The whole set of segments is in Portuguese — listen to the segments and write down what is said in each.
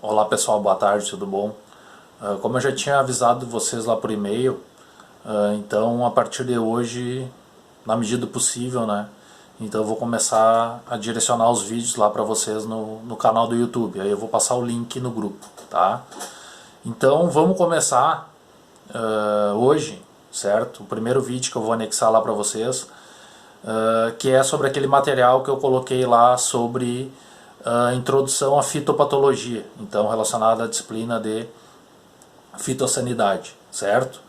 Olá pessoal, boa tarde, tudo bom? Como eu já tinha avisado vocês lá por e-mail, então a partir de hoje, na medida do possível, né? Então eu vou começar a direcionar os vídeos lá para vocês no canal do YouTube. Aí eu vou passar o link no grupo, tá? Então vamos começar hoje, certo? O primeiro vídeo que eu vou anexar lá para vocês, que é sobre aquele material que eu coloquei lá sobre introdução à fitopatologia, então relacionada à disciplina de fitossanidade, certo?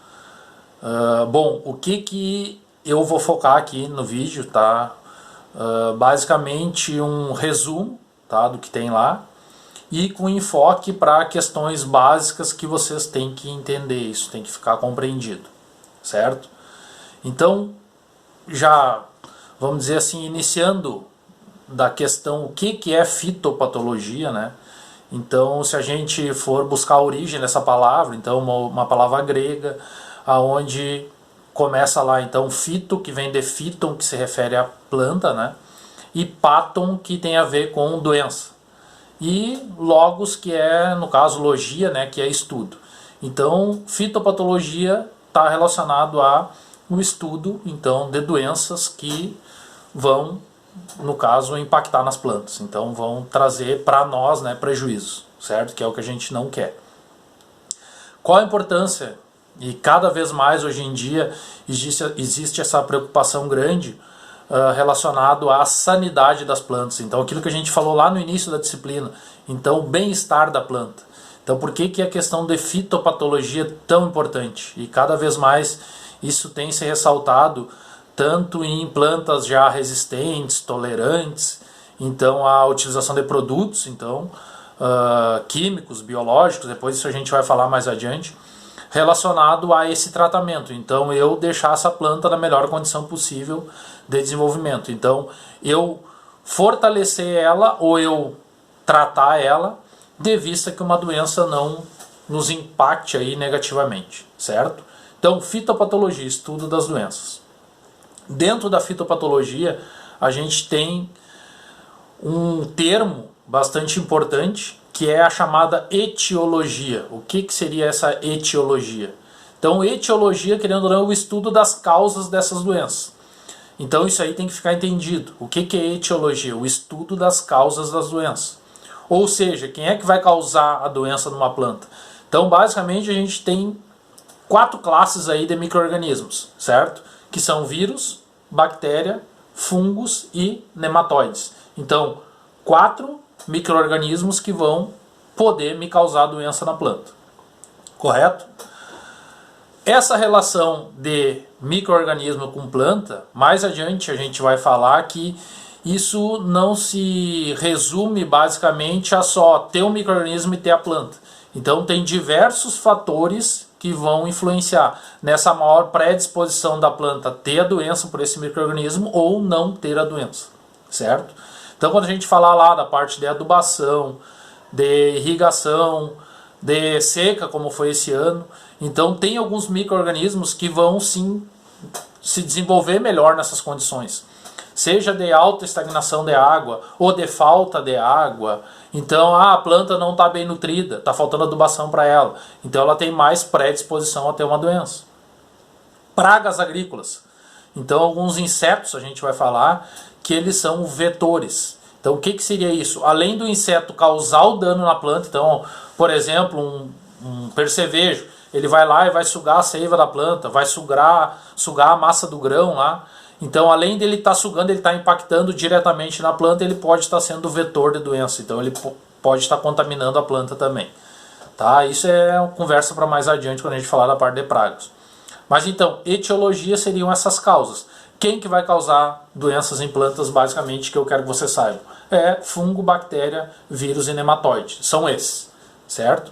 Bom, o que eu vou focar aqui no vídeo, tá? Basicamente um resumo, tá, do que tem lá e com enfoque para questões básicas que vocês têm que entender, isso tem que ficar compreendido, certo? Então, já vamos dizer assim, iniciando da questão o que é fitopatologia, né? Então, se a gente for buscar a origem dessa palavra, então uma palavra grega, aonde começa lá então fito, que vem de phyton, que se refere à planta, né? E paton, que tem a ver com doença. E logos, que é, no caso, logia, né, que é estudo. Então, fitopatologia está relacionado a o estudo, então, de doenças que vão, no caso, impactar nas plantas. Então vão trazer para nós, né, prejuízos, certo? Que é o que a gente não quer. Qual a importância? E cada vez mais hoje em dia existe essa preocupação grande relacionado à sanidade das plantas. Então aquilo que a gente falou lá no início da disciplina, então o bem-estar da planta. Então por que a questão de fitopatologia é tão importante? E cada vez mais isso tem se ressaltado tanto em plantas já resistentes, tolerantes, então a utilização de produtos, então químicos, biológicos, depois isso a gente vai falar mais adiante, relacionado a esse tratamento. Então eu deixar essa planta na melhor condição possível de desenvolvimento. Então eu fortalecer ela ou eu tratar ela de vista que uma doença não nos impacte aí negativamente, certo? Então fitopatologia, estudo das doenças. Dentro da fitopatologia, a gente tem um termo bastante importante, que é a chamada etiologia. O que seria essa etiologia? Então, etiologia, querendo ou não, é o estudo das causas dessas doenças. Então, isso aí tem que ficar entendido. O que é etiologia? O estudo das causas das doenças. Ou seja, quem é que vai causar a doença numa planta? Então, basicamente, a gente tem 4 classes aí de micro-organismos, certo? Que são vírus, bactéria, fungos e nematóides. Então, 4 micro-organismos que vão poder me causar doença na planta. Correto? Essa relação de micro-organismo com planta, mais adiante a gente vai falar que isso não se resume basicamente a só ter um micro-organismo e ter a planta. Então tem diversos fatores que vão influenciar nessa maior predisposição da planta ter a doença por esse micro-organismo ou não ter a doença, certo? Então quando a gente falar lá da parte de adubação, de irrigação, de seca, como foi esse ano, então tem alguns micro-organismos que vão sim se desenvolver melhor nessas condições. Seja de alta estagnação de água ou de falta de água. Então a planta não está bem nutrida, está faltando adubação para ela. Então ela tem mais predisposição a ter uma doença. Pragas agrícolas. Então alguns insetos a gente vai falar que eles são vetores. Então o que seria isso? Além do inseto causar o dano na planta, então por exemplo um percevejo, ele vai lá e vai sugar a seiva da planta, vai sugar a massa do grão lá. Então, além dele estar sugando, ele está impactando diretamente na planta, ele pode estar sendo vetor de doença. Então, ele pode estar contaminando a planta também. Tá? Isso é uma conversa para mais adiante, quando a gente falar da parte de pragas. Mas então, etiologia seriam essas causas. Quem que vai causar doenças em plantas, basicamente, que eu quero que você saiba? É fungo, bactéria, vírus e nematóide. São esses, certo?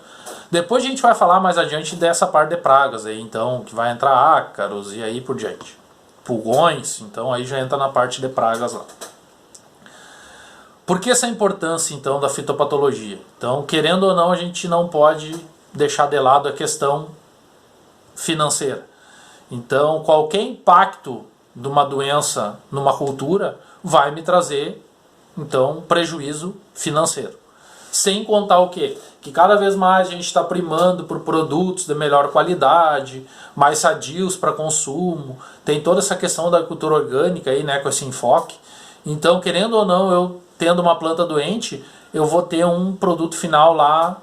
Depois a gente vai falar mais adiante dessa parte de pragas, aí, então, que vai entrar ácaros e aí por diante. Pulgões, então aí já entra na parte de pragas lá. Por que essa importância então da fitopatologia? Então, querendo ou não, a gente não pode deixar de lado a questão financeira. Então, qualquer impacto de uma doença numa cultura vai me trazer então prejuízo financeiro. Sem contar o quê? Que cada vez mais a gente está primando por produtos de melhor qualidade, mais sadios para consumo. Tem toda essa questão da agricultura orgânica aí, né, com esse enfoque. Então, querendo ou não, eu tendo uma planta doente, eu vou ter um produto final lá,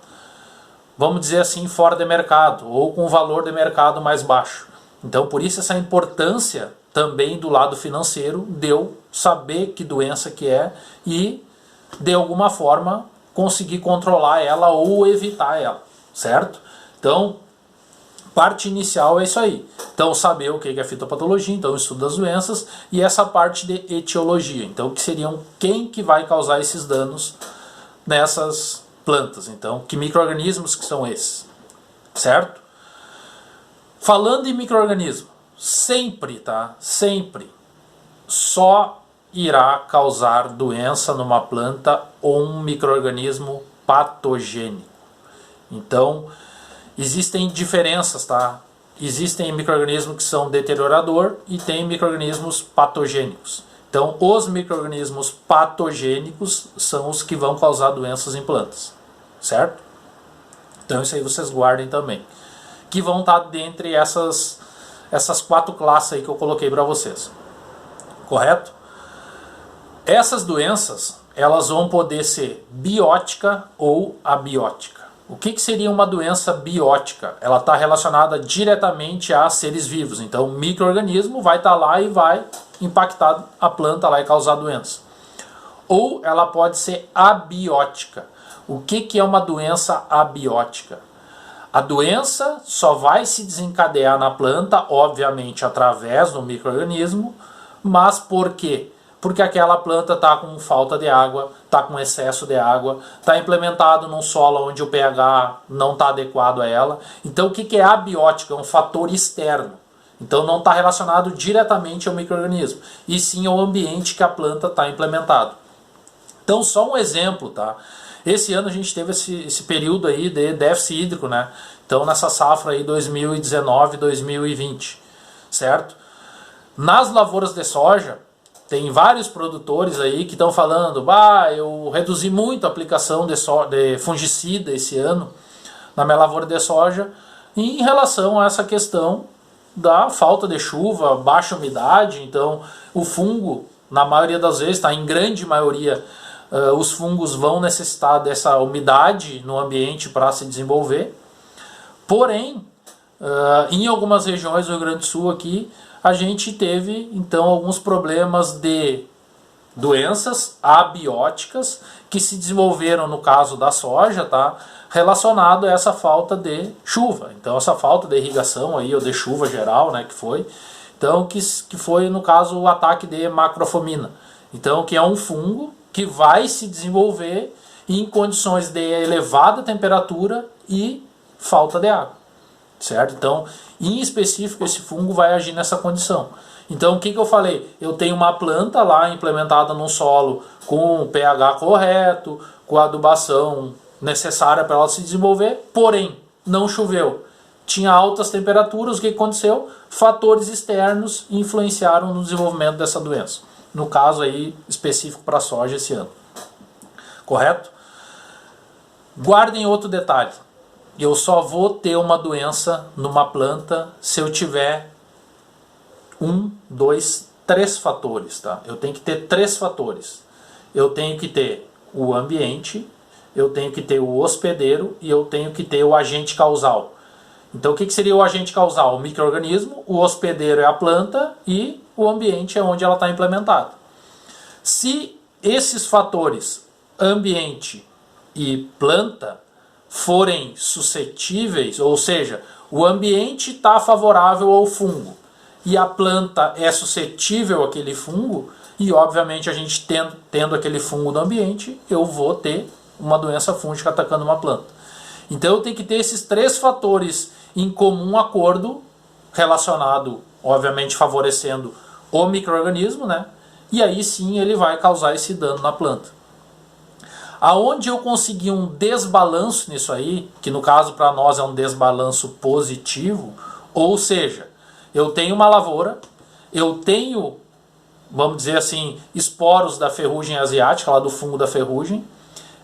vamos dizer assim, fora de mercado, ou com um valor de mercado mais baixo. Então, por isso essa importância também do lado financeiro de eu saber que doença que é e, de alguma forma, conseguir controlar ela ou evitar ela, certo? Então, parte inicial é isso aí. Então, saber o que é fitopatologia, então o estudo das doenças, e essa parte de etiologia, então que seriam quem que vai causar esses danos nessas plantas. Então, que micro-organismos que são esses, certo? Falando em micro-organismo, sempre, tá? Sempre só irá causar doença numa planta ou um micro-organismo patogênico. Então, existem diferenças, tá? Existem micro-organismos que são deteriorador e tem micro-organismos patogênicos. Então, os micro-organismos patogênicos são os que vão causar doenças em plantas, certo? Então, isso aí vocês guardem também. Que vão estar dentre essas 4 classes aí que eu coloquei para vocês. Correto? Essas doenças, elas vão poder ser biótica ou abiótica. O que seria uma doença biótica? Ela está relacionada diretamente a seres vivos. Então, o micro-organismo vai estar lá e vai impactar a planta lá e causar doença. Ou ela pode ser abiótica. O que é uma doença abiótica? A doença só vai se desencadear na planta, obviamente, através do micro-organismo, mas por quê? Porque aquela planta está com falta de água, está com excesso de água, está implementado num solo onde o pH não está adequado a ela. Então o que é abiótica? É um fator externo. Então não está relacionado diretamente ao micro-organismo, e sim ao ambiente que a planta está implementado. Então só um exemplo, tá? Esse ano a gente teve esse período aí de déficit hídrico, né? Então nessa safra aí 2019-2020, certo? Nas lavouras de soja, tem vários produtores aí que estão falando, eu reduzi muito a aplicação de fungicida esse ano na minha lavoura de soja, em relação a essa questão da falta de chuva, baixa umidade. Então o fungo, na maioria das vezes, tá, em grande maioria, os fungos vão necessitar dessa umidade no ambiente para se desenvolver. Porém, em algumas regiões do Rio Grande do Sul aqui, a gente teve então alguns problemas de doenças abióticas que se desenvolveram no caso da soja, tá? Relacionado a essa falta de chuva. Então essa falta de irrigação aí, ou de chuva geral, né, que foi. Então que foi no caso o ataque de macrofomina. Então que é um fungo que vai se desenvolver em condições de elevada temperatura e falta de água, certo? Então, em específico, esse fungo vai agir nessa condição. Então, o que eu falei? Eu tenho uma planta lá implementada num solo com o pH correto, com a adubação necessária para ela se desenvolver, porém, não choveu. Tinha altas temperaturas, o que aconteceu? Fatores externos influenciaram no desenvolvimento dessa doença. No caso aí específico para a soja esse ano. Correto? Guardem outro detalhe. Eu só vou ter uma doença numa planta se eu tiver 1, 2, 3 fatores. Tá? Eu tenho que ter 3 fatores. Eu tenho que ter o ambiente, eu tenho que ter o hospedeiro e eu tenho que ter o agente causal. Então o que seria o agente causal? O micro-organismo, o hospedeiro é a planta e o ambiente é onde ela está implementada. Se esses fatores, ambiente e planta, forem suscetíveis, ou seja, o ambiente está favorável ao fungo e a planta é suscetível àquele fungo, e obviamente a gente tendo aquele fungo no ambiente, eu vou ter uma doença fúngica atacando uma planta. Então eu tenho que ter esses 3 fatores em comum acordo, relacionado, obviamente favorecendo o micro-organismo, né? E aí sim ele vai causar esse dano na planta. Aonde eu consegui um desbalanço nisso aí, que no caso para nós é um desbalanço positivo, ou seja, eu tenho uma lavoura, eu tenho, vamos dizer assim, esporos da ferrugem asiática, lá do fungo da ferrugem,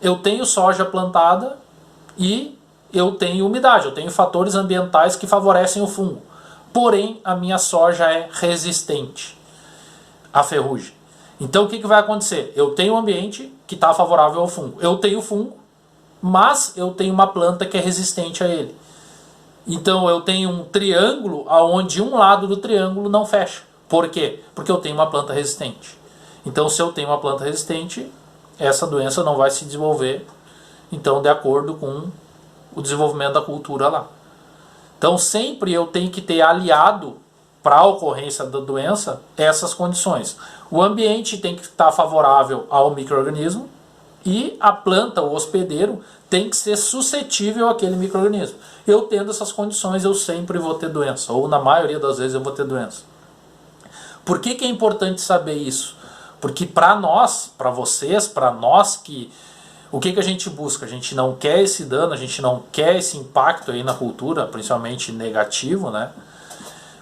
eu tenho soja plantada e eu tenho umidade, eu tenho fatores ambientais que favorecem o fungo. Porém, a minha soja é resistente à ferrugem. Então o que vai acontecer? Eu tenho um ambiente que está favorável ao fungo. Eu tenho fungo, mas eu tenho uma planta que é resistente a ele. Então eu tenho um triângulo onde um lado do triângulo não fecha. Por quê? Porque eu tenho uma planta resistente. Então se eu tenho uma planta resistente, essa doença não vai se desenvolver, então, de acordo com o desenvolvimento da cultura lá. Então sempre eu tenho que ter aliado para a ocorrência da doença essas condições. O ambiente tem que estar favorável ao micro-organismo e a planta, o hospedeiro, tem que ser suscetível àquele micro-organismo. Eu tendo essas condições, eu sempre vou ter doença, ou na maioria das vezes eu vou ter doença. Por que é importante saber isso? Porque para nós, para vocês, para nós que... O que a gente busca? A gente não quer esse dano, a gente não quer esse impacto aí na cultura, principalmente negativo, né?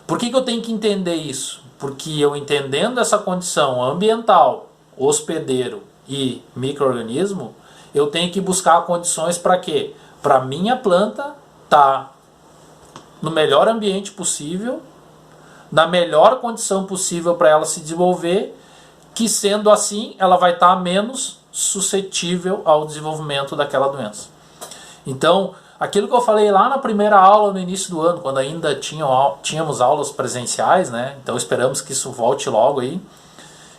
Por que eu tenho que entender isso? Porque eu entendendo essa condição ambiental, hospedeiro e micro-organismo, eu tenho que buscar condições para quê? Para minha planta estar no melhor ambiente possível, na melhor condição possível para ela se desenvolver, que sendo assim ela vai estar menos suscetível ao desenvolvimento daquela doença. Então, aquilo que eu falei lá na primeira aula no início do ano, quando ainda tínhamos aulas presenciais, né? Então esperamos que isso volte logo aí,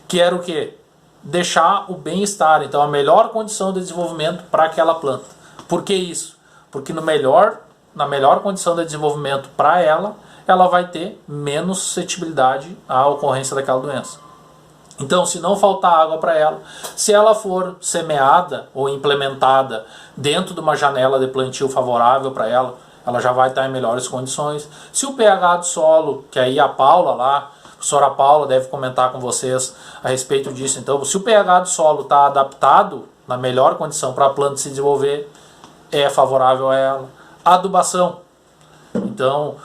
que era o quê? Deixar o bem-estar, então a melhor condição de desenvolvimento para aquela planta. Por que isso? Porque na melhor condição de desenvolvimento para ela vai ter menos suscetibilidade à ocorrência daquela doença. Então, se não faltar água para ela, se ela for semeada ou implementada dentro de uma janela de plantio favorável para ela já vai estar em melhores condições. Se o pH do solo, que aí a Paula lá, a professora Paula deve comentar com vocês a respeito disso. Então, se o pH do solo está adaptado na melhor condição para a planta se desenvolver, é favorável a ela. Adubação. Então,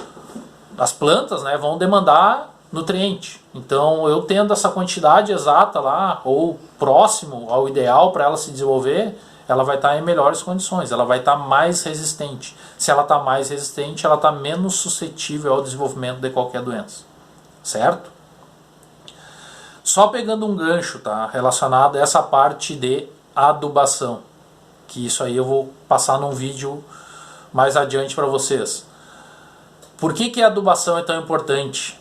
as plantas, né, vão demandar nutriente. Então, eu tendo essa quantidade exata lá, ou próximo ao ideal para ela se desenvolver, ela vai estar em melhores condições, ela vai estar mais resistente. Se ela está mais resistente, ela está menos suscetível ao desenvolvimento de qualquer doença. Certo? Só pegando um gancho, tá, relacionado a essa parte de adubação, que isso aí eu vou passar num vídeo mais adiante para vocês. Por que a adubação é tão importante?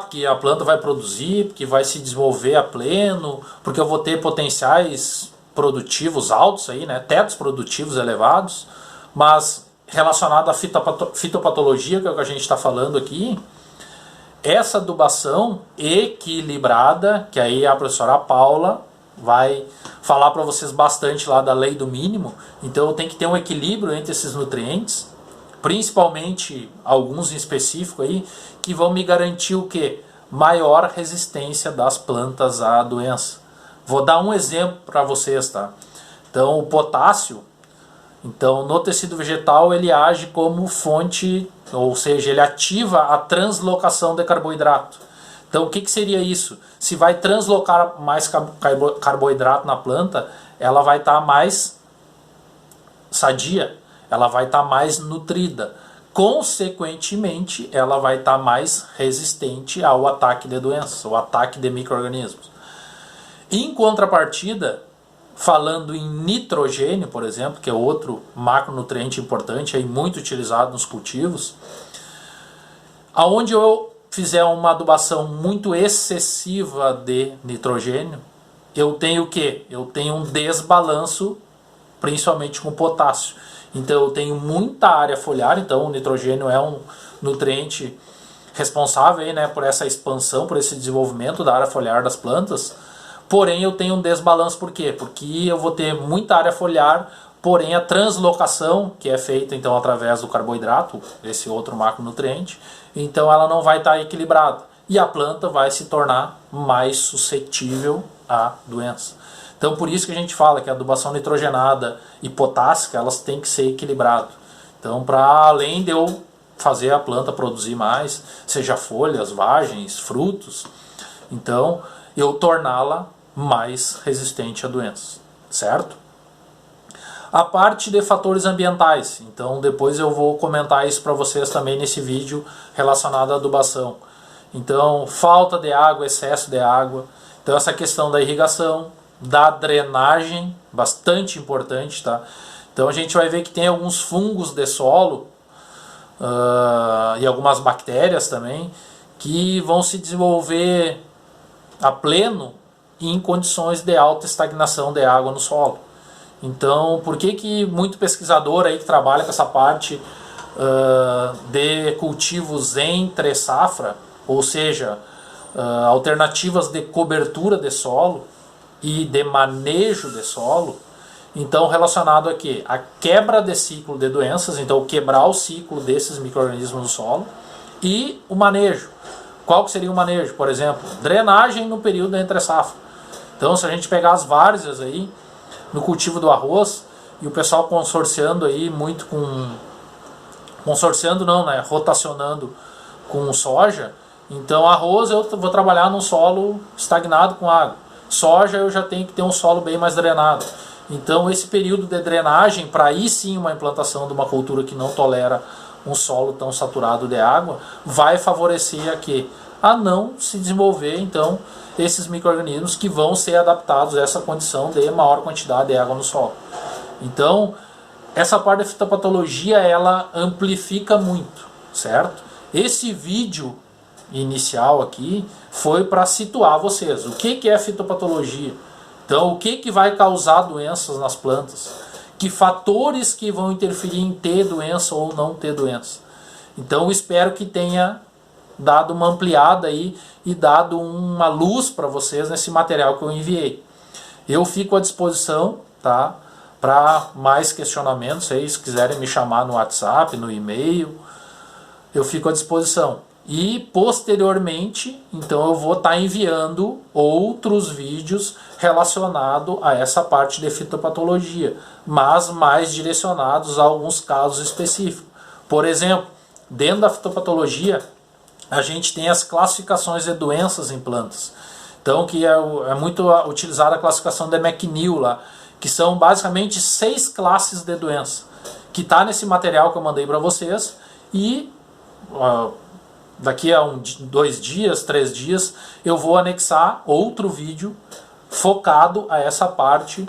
Porque a planta vai produzir, porque vai se desenvolver a pleno, porque eu vou ter potenciais produtivos altos aí, né, tetos produtivos elevados, mas relacionado à fitopatologia, que é o que a gente está falando aqui, essa adubação equilibrada, que aí a professora Paula vai falar para vocês bastante lá da lei do mínimo, então eu tenho que ter um equilíbrio entre esses nutrientes, principalmente alguns em específico aí, que vão me garantir o quê? Maior resistência das plantas à doença. Vou dar um exemplo para vocês, tá? Então, o potássio, então, no tecido vegetal, ele age como fonte, ou seja, ele ativa a translocação de carboidrato. Então, o que seria isso? Se vai translocar mais carboidrato na planta, ela vai estar mais sadia, ela vai estar mais nutrida. Consequentemente, ela vai estar mais resistente ao ataque de doenças, ao ataque de micro-organismos. Em contrapartida, falando em nitrogênio, por exemplo, que é outro macronutriente importante, aí muito utilizado nos cultivos, aonde eu fizer uma adubação muito excessiva de nitrogênio, eu tenho o quê? Eu tenho um desbalanço, principalmente com potássio. Então eu tenho muita área foliar, então o nitrogênio é um nutriente responsável aí, né, por essa expansão, por esse desenvolvimento da área foliar das plantas. Porém eu tenho um desbalanço, por quê? Porque eu vou ter muita área foliar, porém a translocação, que é feita então através do carboidrato, esse outro macronutriente, então ela não vai estar equilibrada. E a planta vai se tornar mais suscetível à doença. Então por isso que a gente fala que a adubação nitrogenada e potássica, elas têm que ser equilibradas. Então para além de eu fazer a planta produzir mais, seja folhas, vagens, frutos, então eu torná-la mais resistente a doenças, certo? A parte de fatores ambientais, então depois eu vou comentar isso para vocês também nesse vídeo relacionado à adubação. Então, falta de água, excesso de água. Então essa questão da irrigação, da drenagem, bastante importante, tá? Então a gente vai ver que tem alguns fungos de solo e algumas bactérias também que vão se desenvolver a pleno em condições de alta estagnação de água no solo. Então, por que muito pesquisador aí que trabalha com essa parte de cultivos entre safra, ou seja, alternativas de cobertura de solo e de manejo de solo, então relacionado a quê? A quebra de ciclo de doenças, então quebrar o ciclo desses micro-organismos no solo, e o manejo. Qual que seria o manejo? Por exemplo, drenagem no período entre safra. Então, se a gente pegar as várzeas aí no cultivo do arroz, e o pessoal consorciando aí muito com... Consorciando não, né? Rotacionando com soja. Então, arroz eu vou trabalhar num solo estagnado com água. Soja eu já tenho que ter um solo bem mais drenado. Então, esse período de drenagem, para aí sim uma implantação de uma cultura que não tolera um solo tão saturado de água, vai favorecer a não se desenvolver, então, esses micro-organismos que vão ser adaptados a essa condição de maior quantidade de água no solo. Então, essa parte da fitopatologia, ela amplifica muito, certo? Esse vídeo inicial aqui foi para situar vocês. O que é fitopatologia? Então, o que vai causar doenças nas plantas? Que fatores que vão interferir em ter doença ou não ter doença? Então, eu espero que tenha dado uma ampliada aí e dado uma luz para vocês nesse material que eu enviei. Eu fico à disposição, tá? Para mais questionamentos, se vocês quiserem me chamar no WhatsApp, no e-mail, eu fico à disposição. E posteriormente, então eu vou estar enviando outros vídeos relacionados a essa parte de fitopatologia, mas mais direcionados a alguns casos específicos. Por exemplo, dentro da fitopatologia, a gente tem as classificações de doenças em plantas. Então, que é muito utilizada a classificação de McNeil lá, que são basicamente 6 classes de doença, que está nesse material que eu mandei para vocês, e daqui a 2 dias, 3 dias, eu vou anexar outro vídeo focado a essa parte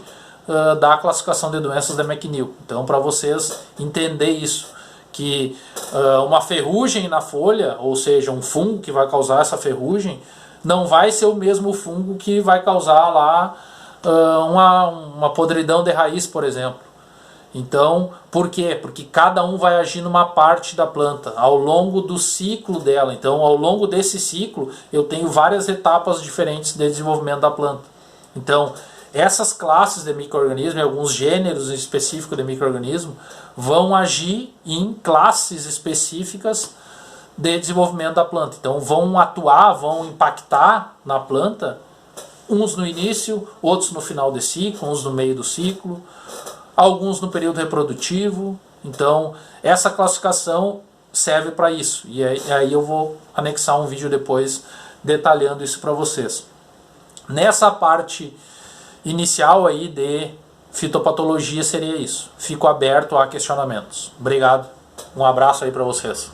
da classificação de doenças da McNeil. Então, para vocês entenderem isso, que uma ferrugem na folha, ou seja, um fungo que vai causar essa ferrugem, não vai ser o mesmo fungo que vai causar lá uma podridão de raiz, por exemplo. Então, por quê? Porque cada um vai agir numa parte da planta, ao longo do ciclo dela. Então, ao longo desse ciclo, eu tenho várias etapas diferentes de desenvolvimento da planta. Então, essas classes de micro-organismos, alguns gêneros específicos de micro-organismos, vão agir em classes específicas de desenvolvimento da planta. Então, vão atuar, vão impactar na planta, uns no início, outros no final do ciclo, uns no meio do ciclo, alguns no período reprodutivo. Então, essa classificação serve para isso. E aí eu vou anexar um vídeo depois detalhando isso para vocês. Nessa parte inicial aí de fitopatologia seria isso. Fico aberto a questionamentos. Obrigado. Um abraço aí para vocês.